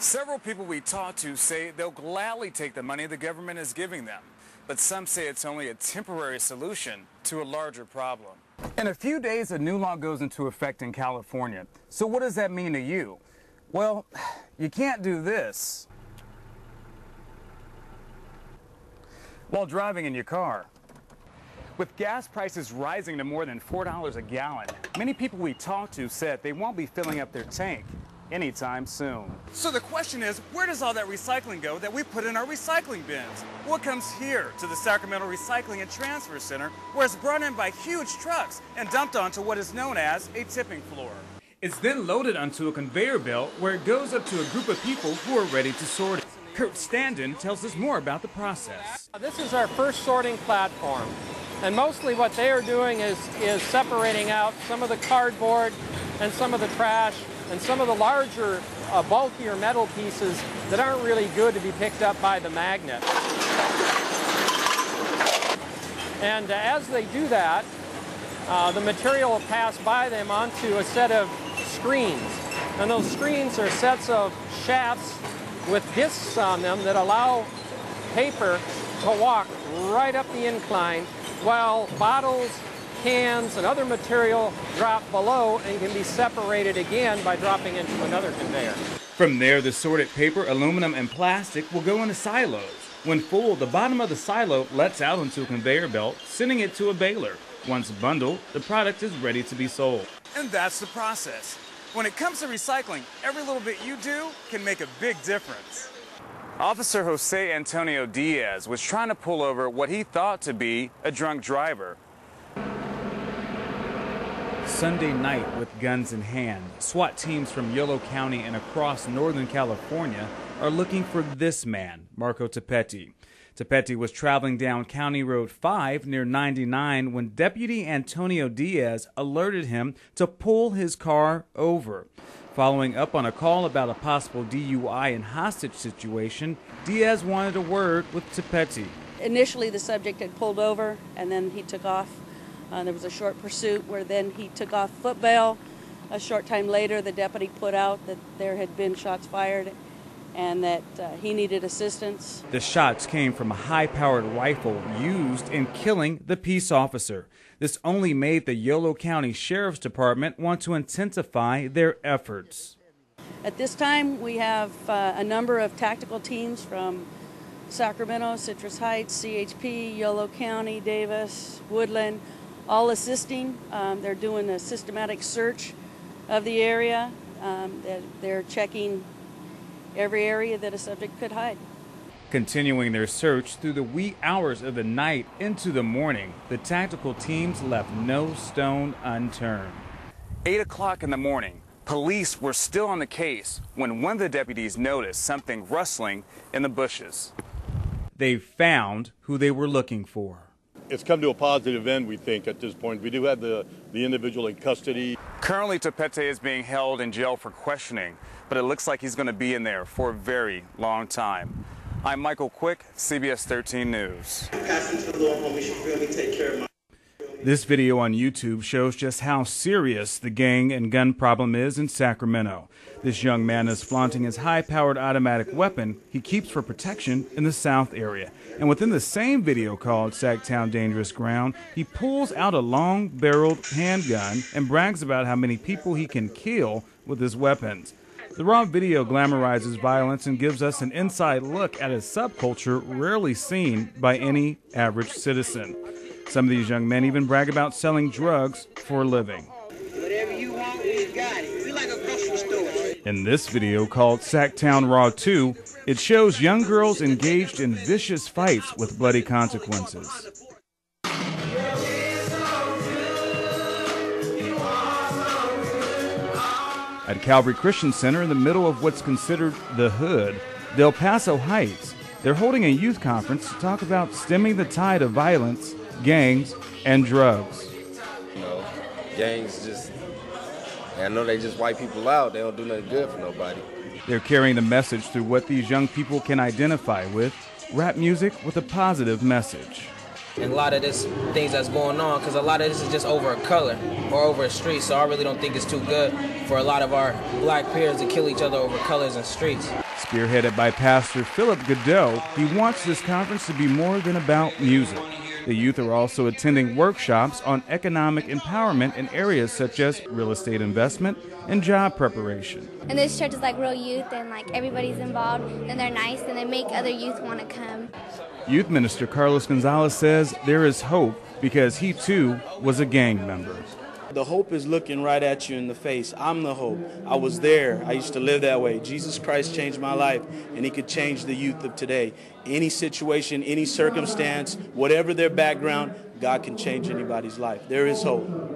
Several people we talked to say they'll gladly take the money the government is giving them, but some say it's only a temporary solution to a larger problem. In a few days, a new law goes into effect in California. So what does that mean to you? Well, you can't do this while driving in your car. With gas prices rising to more than $4 a gallon, many people we talked to said they won't be filling up their tank anytime soon. So the question is, where does all that recycling go that we put in our recycling bins? What comes here to the Sacramento Recycling and Transfer Center, where it's brought in by huge trucks and dumped onto what is known as a tipping floor. It's then loaded onto a conveyor belt where it goes up to a group of people who are ready to sort it. Kurt Standen tells us more about the process. This is our first sorting platform, and mostly what they are doing is separating out some of the cardboard and some of the trash and some of the larger, bulkier metal pieces that aren't really good to be picked up by the magnet. And as they do that, the material will pass by them onto a set of screens. And those screens are sets of shafts with discs on them that allow paper to walk right up the incline while bottles, cans, and other material drop below and can be separated again by dropping into another conveyor. From there, the sorted paper, aluminum, and plastic will go into silos. When full, the bottom of the silo lets out onto a conveyor belt, sending it to a baler. Once bundled, the product is ready to be sold. And that's the process. When it comes to recycling, every little bit you do can make a big difference. Officer Jose Antonio Diaz was trying to pull over what he thought to be a drunk driver. Sunday night, with guns in hand, SWAT teams from Yolo County and across Northern California are looking for this man, Marco Tapetti. Tapetti was traveling down County Road 5 near 99 when Deputy Antonio Diaz alerted him to pull his car over. Following up on a call about a possible DUI and hostage situation, Diaz wanted a word with Tapetti. Initially, the subject had pulled over, and then he took off. There was a short pursuit where then he took off foot bail. A short time later, the deputy put out that there had been shots fired and that he needed assistance. The shots came from a high-powered rifle used in killing the peace officer. This only made the Yolo County Sheriff's Department want to intensify their efforts. At this time, we have a number of tactical teams from Sacramento, Citrus Heights, CHP, Yolo County, Davis, Woodland, all assisting. They're doing a systematic search of the area. They're checking every area that a subject could hide. Continuing their search through the wee hours of the night into the morning, the tactical teams left no stone unturned. 8 o'clock in the morning, police were still on the case when one of the deputies noticed something rustling in the bushes. They found who they were looking for. It's come to a positive end, we think, at this point. We do have the individual in custody. Currently, Tapetti is being held in jail for questioning, but it looks like he's going to be in there for a very long time. I'm Michael Quick, CBS 13 News. This video on YouTube shows just how serious the gang and gun problem is in Sacramento. This young man is flaunting his high-powered automatic weapon he keeps for protection in the South area. And within the same video called Sacktown Dangerous Ground, he pulls out a long-barreled handgun and brags about how many people he can kill with his weapons. The raw video glamorizes violence and gives us an inside look at a subculture rarely seen by any average citizen. Some of these young men even brag about selling drugs for a living. Whatever you want, we got it. We like a grocery store. In this video called Sacktown Raw 2, it shows young girls engaged in vicious fights with bloody consequences. At Calvary Christian Center in the middle of what's considered the hood, Del Paso Heights, they're holding a youth conference to talk about stemming the tide of violence, gangs, and drugs. You know, gangs just, I know they just wipe people out. They don't do nothing good for nobody. They're carrying the message through what these young people can identify with, rap music with a positive message. And a lot of this things that's going on, because a lot of this is just over a color or over a street, so I really don't think it's too good for a lot of our black peers to kill each other over colors and streets. Spearheaded by Pastor Philip Godot, he wants this conference to be more than about music. The youth are also attending workshops on economic empowerment in areas such as real estate investment and job preparation. And this church is like real youth, and like everybody's involved, and they're nice, and they make other youth want to come. Youth Minister Carlos Gonzalez says there is hope because he too was a gang member. The hope is looking right at you in the face. I'm the hope. I was there. I used to live that way. Jesus Christ changed my life, and he could change the youth of today. Any situation, any circumstance, whatever their background, God can change anybody's life. There is hope.